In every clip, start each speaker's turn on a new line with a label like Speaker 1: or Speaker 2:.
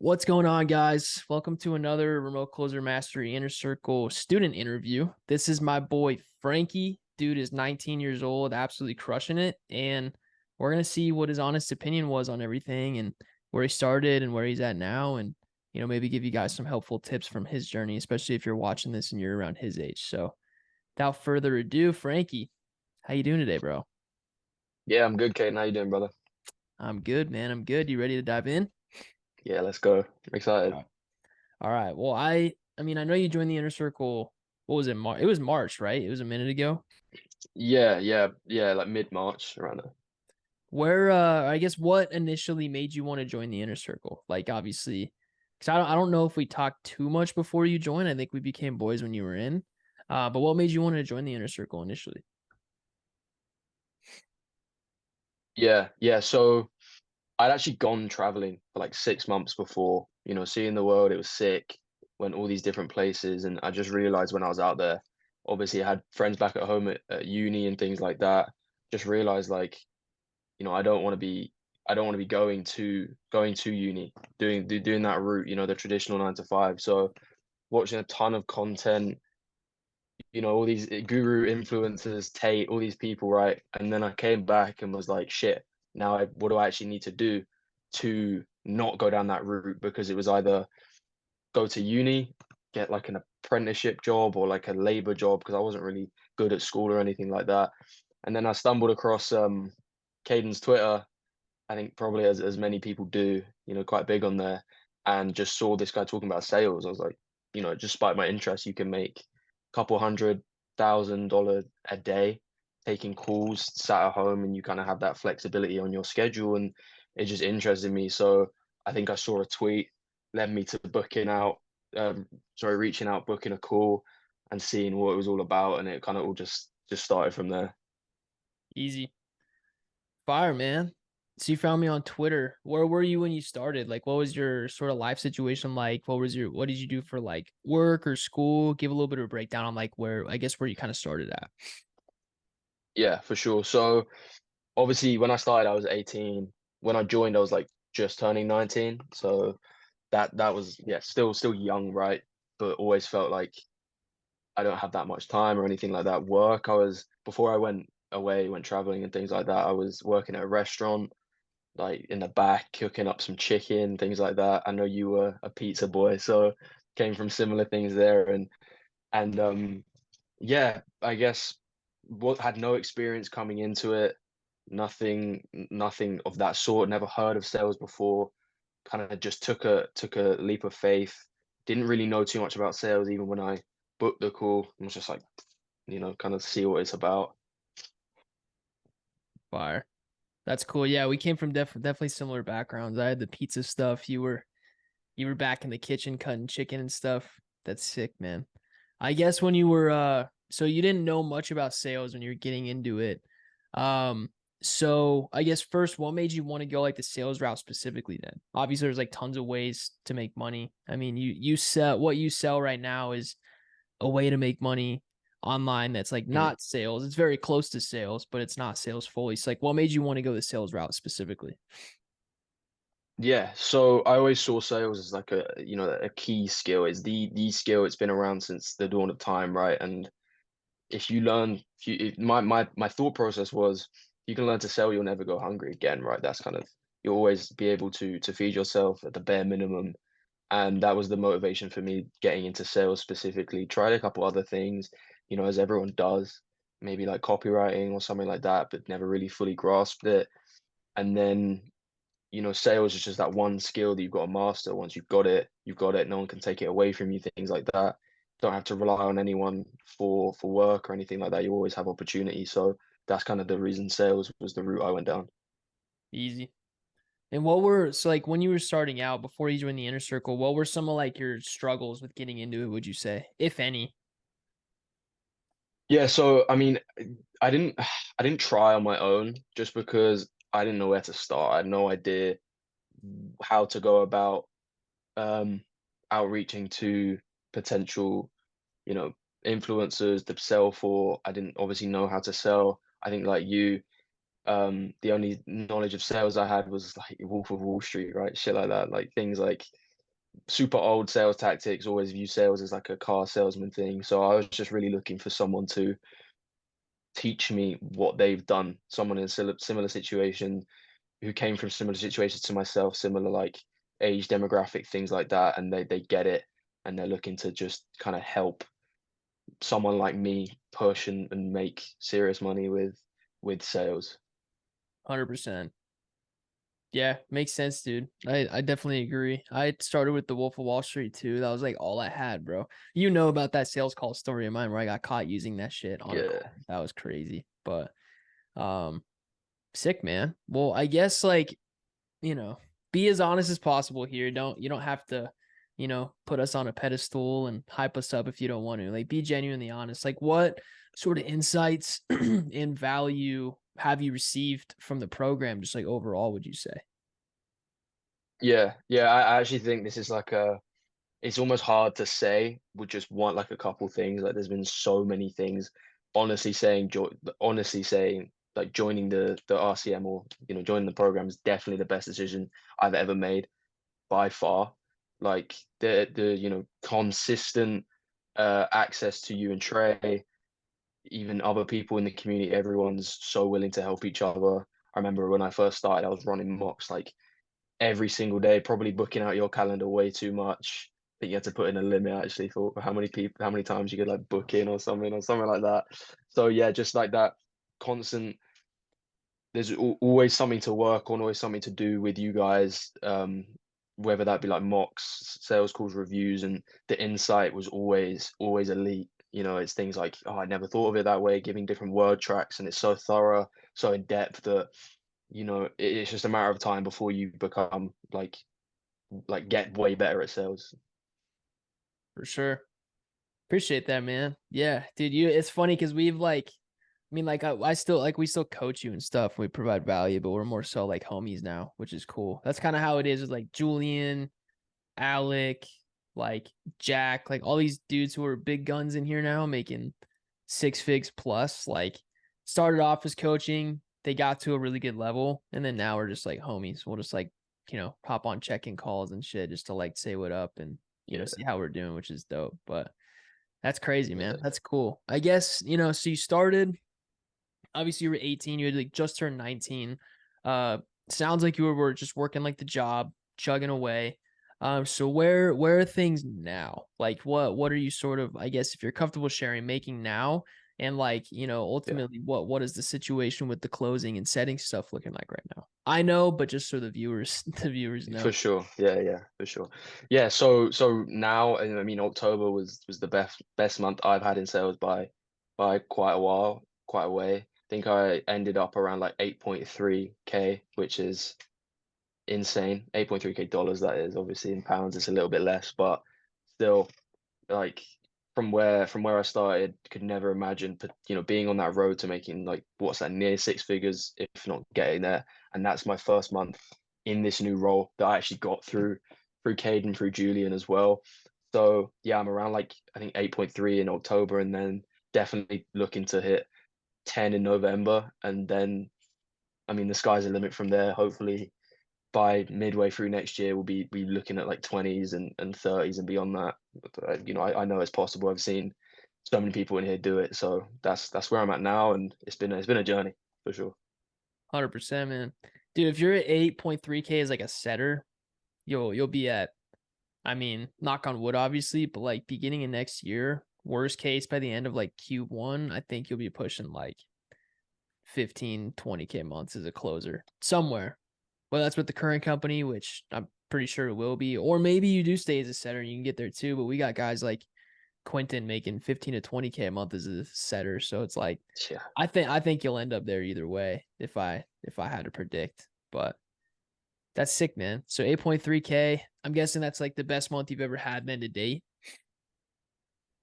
Speaker 1: What's going on, guys? Welcome to another Remote Closer Mastery Inner Circle student interview. This is my boy Frankie. Dude is 19 years old, absolutely crushing it. And we're going to see what his honest opinion was on everything and where he started and where he's at now. And, maybe give you guys some helpful tips from his journey, especially if you're watching this and you're around his age. So without further ado, Frankie, how you doing today, bro?
Speaker 2: Yeah, I'm good, Kate. How you doing, brother?
Speaker 1: I'm good, man. I'm good. You ready to dive in?
Speaker 2: Yeah, let's go. I'm
Speaker 1: All
Speaker 2: excited.
Speaker 1: right. All right. Well, I know you joined the inner circle. What was it? It was March, right? It was a minute ago.
Speaker 2: Yeah, like mid-March around there.
Speaker 1: Where I guess what initially made you want to join the inner circle? Like obviously, because I don't know if we talked too much before you joined. I think we became boys when you were in. But what made you want to join the inner circle initially?
Speaker 2: Yeah. So I'd actually gone traveling for like 6 months before, seeing the world. It was sick, went all these different places, and I just realized when I was out there, obviously I had friends back at home at uni and things like that. Just realized like, I don't want to be going to uni, doing that route, the traditional 9 to 5. So watching a ton of content, all these guru influencers, Tate, all these people, right? And then I came back and was like, shit, what do I actually need to do to not go down that route? Because it was either go to uni, get like an apprenticeship job or like a labor job, because I wasn't really good at school or anything like that. And then I stumbled across Caden's Twitter, I think probably as many people do, quite big on there, and just saw this guy talking about sales. I was like, just spiked my interest. You can make a couple $100,000 a day taking calls, sat at home, and you kind of have that flexibility on your schedule, and it just interested me. So I think I saw a tweet, led me to reaching out, booking a call, and seeing what it was all about, and it kind of all just started from there.
Speaker 1: Easy. Fire, man. So you found me on Twitter. Where were you when you started? Like, what was your sort of life situation like? What did you do for like work or school? Give a little bit of a breakdown on like where you kind of started at.
Speaker 2: Yeah, for sure. So obviously when I started I was 18. When I joined I was like just turning 19. So that was, yeah, still young, right? But always felt like I don't have that much time or anything like that. Work, I was before I went traveling and things like that, I was working at a restaurant, like in the back, cooking up some chicken, things like that. I know you were a pizza boy, so came from similar things there. And yeah, I guess what had no experience coming into it, nothing of that sort, never heard of sales before, kind of just took a leap of faith. Didn't really know too much about sales even when I booked the call. I was just like, kind of see what it's about.
Speaker 1: Fire. That's cool. Yeah, we came from definitely similar backgrounds. I had the pizza stuff. You were back in the kitchen cutting chicken and stuff. That's sick, man. I guess when you were so you didn't know much about sales when you were getting into it. So I guess first, what made you want to go like the sales route specifically then? Obviously, there's like tons of ways to make money. I mean, you sell what you sell right now is a way to make money online that's like
Speaker 2: Mhm.
Speaker 1: not sales. It's very close to sales, but it's not sales fully. So like what made you want to go the sales route specifically?
Speaker 2: Yeah, so I always saw sales as like a key skill. It's the skill. It's been around since the dawn of time, right? And if you learn, my thought process was, you can learn to sell, you'll never go hungry again, right? That's kind of, you'll always be able to feed yourself at the bare minimum. And that was the motivation for me getting into sales specifically. Tried a couple other things, as everyone does, maybe like copywriting or something like that, but never really fully grasped it. And then, sales is just that one skill that you've got to master. Once you've got it, you've got it. No one can take it away from you, things like that. Don't have to rely on anyone for work or anything like that. You always have opportunity. So that's kind of the reason sales was the route I went down.
Speaker 1: Easy. And what were so like when you were starting out before you joined the inner circle, what were some of like your struggles with getting into it, would you say, if any?
Speaker 2: Yeah, so I mean, I didn't I didn't try on my own just because I didn't know where to start. I had no idea how to go about um outreaching to potential, you know, influencers to sell for. I didn't obviously know how to sell. I think like you, the only knowledge of sales I had was like Wolf of Wall Street, right? Shit like that, like things like super old sales tactics, always view sales as like a car salesman thing. So I was just really looking for someone to teach me what they've done, someone in a similar situation who came from similar situations to myself, similar like age demographic, things like that, and they get it and they're looking to just kind of help someone like me push and make serious money with sales.
Speaker 1: 100%. Yeah, makes sense, dude. I definitely agree. I started with the Wolf of Wall Street too. That was like all I had, bro. You know about that sales call story of mine where I got caught using that shit on a
Speaker 2: Yeah.
Speaker 1: call. That was crazy. But um sick, man. Well, I guess like, you know, be as honest as possible here. You don't have to, put us on a pedestal and hype us up if you don't want to. Like be genuinely honest. Like what sort of insights and value have you received from the program just like overall, would you say?
Speaker 2: Yeah, yeah, I actually think this is like a it's almost hard to say with just one like a couple things. Like there's been so many things. Honestly saying like joining the RCM or joining the program is definitely the best decision I've ever made by far. Like the consistent access to you and Trey, even other people in the community, everyone's so willing to help each other. I remember when I first started, I was running mocks like every single day, probably booking out your calendar way too much. I think you had to put in a limit actually for how many times you could like book in or something like that. So yeah, just like that constant. There's always something to work on, always something to do with you guys. Whether that be like mocks, sales calls, reviews, and the insight was always elite. It's things like, oh, I never thought of it that way, giving different word tracks, and it's so thorough, so in depth that it's just a matter of time before you become like get way better at sales.
Speaker 1: For sure. Appreciate that, man. Yeah, dude, it's funny because we've like, I mean, like I still like we still coach you and stuff. We provide value, but we're more so like homies now, which is cool. That's kind of how it is with like Julian, Alec, like Jack, like all these dudes who are big guns in here now making six figs plus. Like started off as coaching, they got to a really good level, and then now we're just like homies. We'll just like, hop on check-in calls and shit just to like say what up and
Speaker 2: Yeah,
Speaker 1: see how we're doing, which is dope. But that's crazy, man.
Speaker 2: yeah,
Speaker 1: That's cool. I guess, so you started, obviously you were 18, you had like just turned 19. Uh Sounds like you were just working like the job, chugging away. So where are things now? Like what are you sort of, I guess if you're comfortable sharing, making now? And like,
Speaker 2: yeah.
Speaker 1: ultimately what is the situation with the closing and setting stuff looking like right now? I know, but just so the viewers the viewers
Speaker 2: For
Speaker 1: know.
Speaker 2: sure. Yeah, yeah, for sure. Yeah, so now, and I mean October was the best month I've had in sales by quite a while, quite a way. I think I ended up around like 8.3K, which is insane. 8.3K dollars, that is. Obviously in pounds it's a little bit less, but still like from where I started, could never imagine being on that road to making like what's that, near six figures, if not getting there. And that's my first month in this new role that I actually got through Caden, through Julian as well. So yeah, I'm around like I think 8.3 in October, and then definitely looking to hit 10 in November, and then I mean the sky's the limit from there. Hopefully by midway through next year, we'll be looking at like 20s and 30s and beyond that. But, I know it's possible. I've seen so many people in here do it, so that's where I'm at now, and it's been a journey for sure.
Speaker 1: 100%, man. Dude, if you're at 8.3K as like a setter, you'll be at, I mean, knock on wood, obviously, but like beginning of next year, worst case by the end of like Q1, I think you'll be pushing like 15, 20K months as a closer somewhere. Well, that's with the current company, which I'm pretty sure it will be. Or maybe you do stay as a setter and you can get there too. But we got guys like Quentin making 15 to 20K a month as a setter. So it's like,
Speaker 2: Yeah.
Speaker 1: I think you'll end up there either way if I had to predict. But that's sick, man. So 8.3K. I'm guessing that's like the best month you've ever had then to date.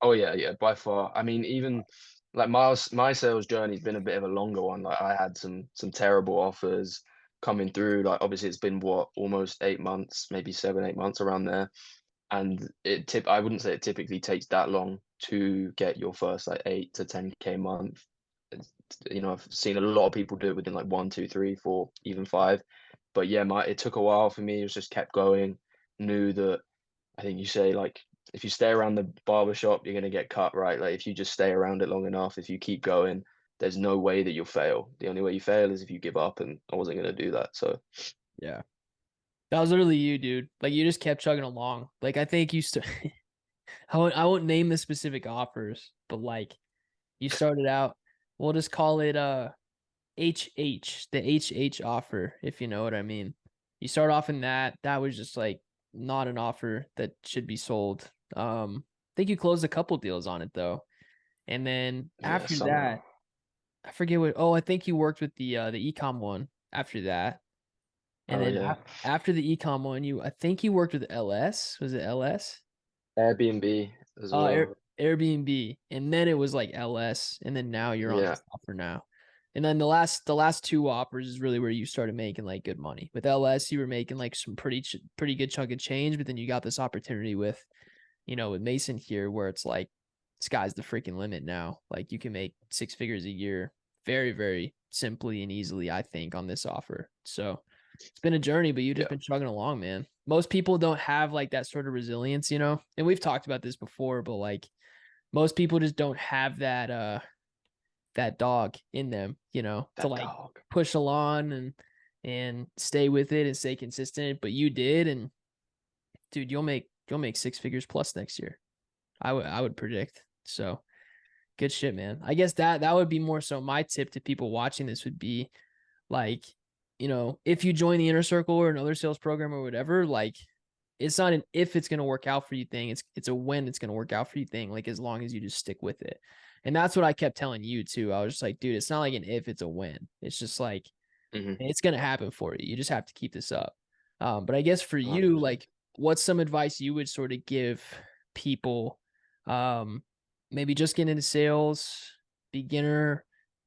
Speaker 2: Oh yeah, yeah, by far. I mean, even like my sales journey's been a bit of a longer one. Like I had some terrible offers coming through. Like obviously it's been what, almost 8 months, maybe 7, 8 months around there. And I wouldn't say it typically takes that long to get your first like 8 to 10K month. I've seen a lot of people do it within like 1, 2, 3, 4, even 5. But yeah, it took a while for me. It was just kept going. Knew that I think you say like if you stay around the barber shop, you're gonna get cut, right? Like if you just stay around it long enough, if you keep going, there's no way that you'll fail. The only way you fail is if you give up, and I wasn't gonna do that. So
Speaker 1: Yeah. That was literally you, dude. Like you just kept chugging along. Like I think you I won't name the specific offers, but like you started out, we'll just call it HH, the HH offer, if you know what I mean. You start off in that. That was just like not an offer that should be sold. I think you closed a couple deals on it though. And then
Speaker 2: yeah,
Speaker 1: after
Speaker 2: somehow.
Speaker 1: that, I forget what, oh, I think you worked with the ecom one after that. And
Speaker 2: Oh
Speaker 1: then
Speaker 2: yeah,
Speaker 1: after the ecom one, I think you worked with LS. Was it LS?
Speaker 2: Airbnb as well.
Speaker 1: Airbnb, and then it was like LS, and then now you're on
Speaker 2: Yeah,
Speaker 1: this offer now. And then the last two offers is really where you started making like good money. With LS, you were making like some pretty good chunk of change, but then you got this opportunity with, with Mason here where it's like sky's the freaking limit now. Like you can make six figures a year very, very simply and easily, I think, on this offer. So it's been a journey, but you've just
Speaker 2: yeah,
Speaker 1: been chugging along, man. Most people don't have like that sort of resilience, and we've talked about this before, but like most people just don't have that dog in them, to
Speaker 2: that
Speaker 1: like
Speaker 2: dog.
Speaker 1: push along and stay with it and stay consistent. But you did, and dude, you'll make six figures plus next year. I would predict. So good shit, man. I guess that would be more so my tip to people watching this would be like, if you join the inner circle or another sales program or whatever, like it's not an if it's gonna work out for you thing. It's a when it's gonna work out for you thing. Like as long as you just stick with it. And that's what I kept telling you too. I was just like, dude, it's not like an if, it's a when. It's just like
Speaker 2: Mm-hmm.
Speaker 1: it's gonna happen for you. You just have to keep this up. But I guess for you,
Speaker 2: 100%.
Speaker 1: like, what's some advice you would sort of give people, um, maybe just getting into sales, beginner,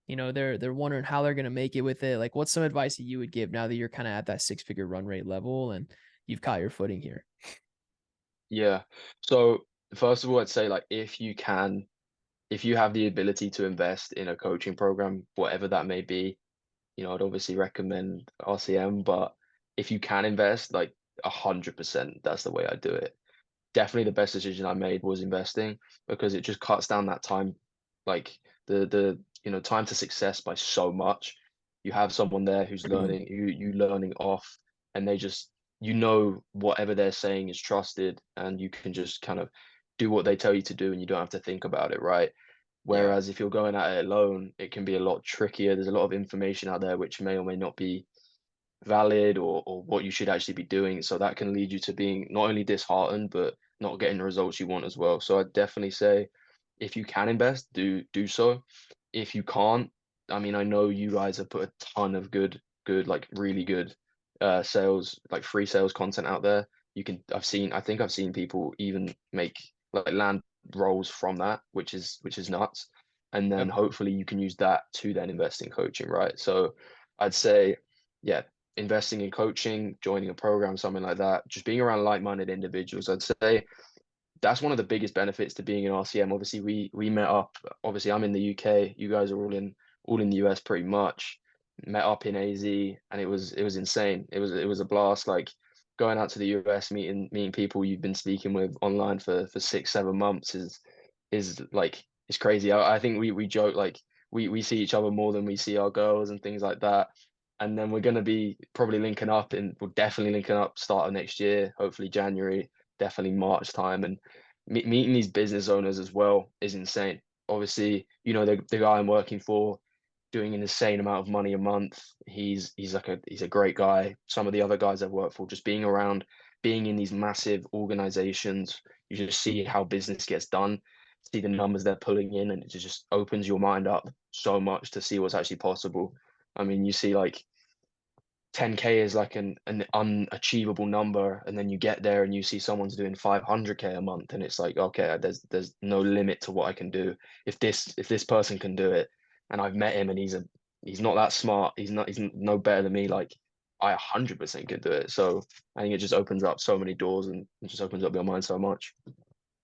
Speaker 1: they're wondering how they're gonna make it with it. Like, what's some advice that you would give now that you're kind of at that six-figure run rate level and you've caught your footing here?
Speaker 2: Yeah. So first of all, I'd say like if you have the ability to invest in a coaching program, whatever that may be, I'd obviously recommend RCM, but if you can invest, like 100%, that's the way I do it. Definitely the best decision I made was investing because it just cuts down that time, like the time to success by so much. You have someone there who's learning, you learning off, and they just whatever they're saying is trusted, and you can just kind of do what they tell you to do, and you don't have to think about it, right?
Speaker 1: Yeah.
Speaker 2: Whereas if you're going at it alone, it can be a lot trickier. There's a lot of information out there which may or may not be valid or what you should actually be doing. So that can lead you to being not only disheartened, but not getting the results you want as well. So I'd definitely say if you can invest, do so. If you can't, I mean, I know you guys have put a ton of like really good sales, like free sales content out there. I think I've seen people even make like land roles from that, which is nuts. And then
Speaker 1: Yep.
Speaker 2: hopefully you can use that to then invest in coaching, right? So I'd say, yeah, investing in coaching, joining a program, something like that, just being around like-minded individuals, I'd say that's one of the biggest benefits to being in RCM. Obviously, we met up. Obviously, I'm in the UK. You guys are all in the US pretty much. Met up in AZ, and it was insane. It was a blast. Like going out to the US, meeting people you've been speaking with online for 6 7 months is like it's crazy. I think we joke like we see each other more than we see our girls and things like that. And then we're gonna be probably linking up, and we're definitely linking up start of next year, hopefully January, definitely March time, and meeting these business owners as well is insane. Obviously, the guy I'm working for doing an insane amount of money a month. He's a great guy. Some of the other guys I've worked for, just being in these massive organizations, you just see how business gets done, see the numbers they're pulling in, and it just opens your mind up so much to see what's actually possible. I mean, you see like 10K is like an unachievable number, and then you get there and you see someone's doing 500K a month, and it's like, okay, there's no limit to what I can do. If this person can do it, and I've met him, and he's not that smart, he's no better than me, like I 100% could do it. So I think it just opens up so many doors, and it just opens up your mind so much.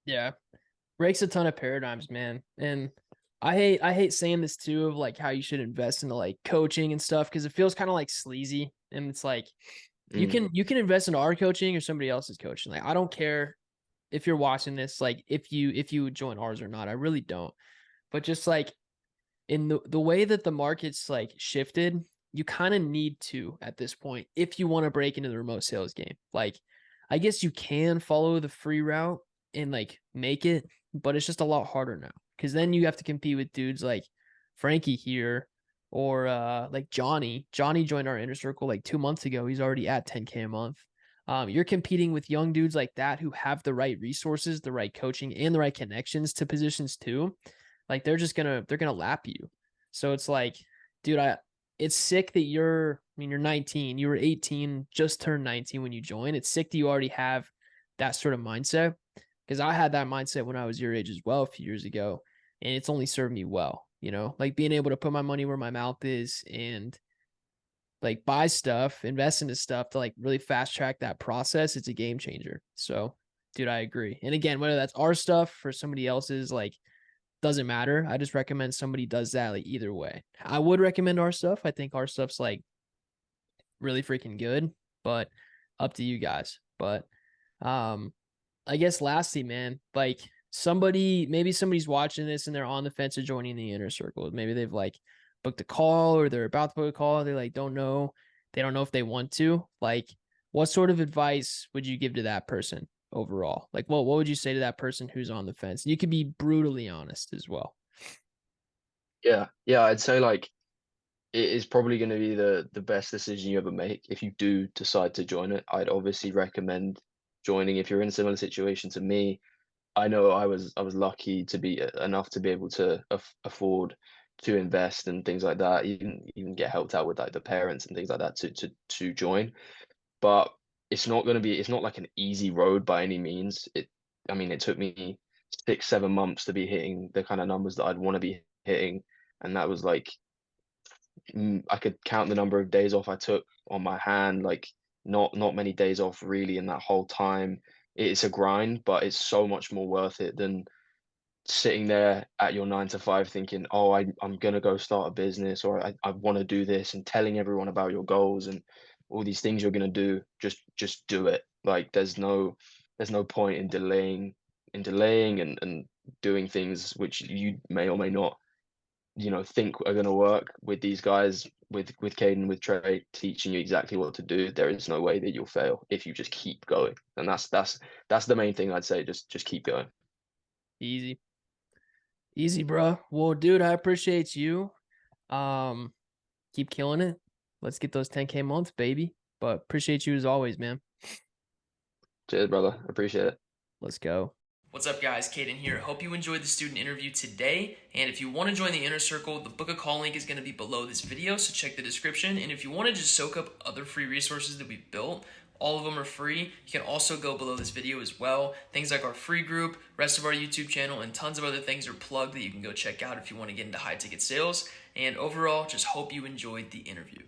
Speaker 1: Yeah. Breaks a ton of paradigms, man. And I hate saying this too of like how you should invest into like coaching and stuff because it feels kind of like sleazy. And it's like you
Speaker 2: Mm,
Speaker 1: can you can invest in our coaching or somebody else's coaching. Like I don't care. if you're watching this, like if you would join ours or not. I really don't. But just like in the way that the market's like shifted, you kind of need to at this point if you want to break into the remote sales game. Like, I guess you can follow the free route and like make it, but it's just a lot harder now because then you have to compete with dudes like Frankie here or like Johnny. Johnny joined our inner circle like 2 months ago. He's already at 10K a month. You're competing with young dudes like that who have the right resources, the right coaching, and the right connections to positions too. Like they're gonna lap you. So it's like, dude, it's sick that you're 19, you were 18, just turned 19 when you joined. It's sick that you already have that sort of mindset. Because I had that mindset when I was your age as well a few years ago, and it's only served me well, like being able to put my money where my mouth is and like buy stuff, invest into stuff to like really fast track that process. It's a game changer. So, dude, I agree. And again, whether that's our stuff or somebody else's, like doesn't matter. I just recommend somebody does that like either way. I would recommend our stuff. I think our stuff's like really freaking good, but up to you guys. But I guess lastly, man, like maybe somebody's watching this and they're on the fence of joining the inner circle. Maybe they've like booked a call or they're about to book a call. They like don't know. They don't know if they want to. Like, what sort of advice would you give to that person overall? Like, what would you say to that person who's on the fence? You could be brutally honest as well.
Speaker 2: Yeah, yeah, I'd say like it is probably going to be the best decision you ever make if you do decide to join it. I'd obviously recommend joining if you're in a similar situation to me. I know I was lucky to be enough to be able to afford to invest and things like that. Even get helped out with like the parents and things like that to join. But it's not like an easy road by any means. I mean, it took me 6 7 months to be hitting the kind of numbers that I'd want to be hitting, and that was like I could count the number of days off I took on my hand, like not many days off really in that whole time. It's a grind, but it's so much more worth it than sitting there at your 9 to 5 thinking, oh, I'm gonna go start a business or I want to do this and telling everyone about your goals and all these things you're gonna do. Just do it. Like there's no point in delaying and doing things which you may or may not think are going to work with these guys, with Caden, with Trey, teaching you exactly what to do. There is no way that you'll fail if you just keep going, and that's the main thing I'd say. Just keep going.
Speaker 1: Easy, easy, bro. Well, dude, I appreciate you. Um, keep killing it. Let's get those 10K months, baby. But appreciate you as always, man.
Speaker 2: Cheers, brother. Appreciate it.
Speaker 1: Let's go. What's up, guys? Caden here. Hope you enjoyed the student interview today. And if you want to join the inner circle, the book a call link is going to be below this video, so check the description. And if you want to just soak up other free resources that we've built, all of them are free. You can also go below this video as well. Things like our free group, rest of our YouTube channel, and tons of other things are plugged that you can go check out if you want to get into high ticket sales. And overall, just hope you enjoyed the interview.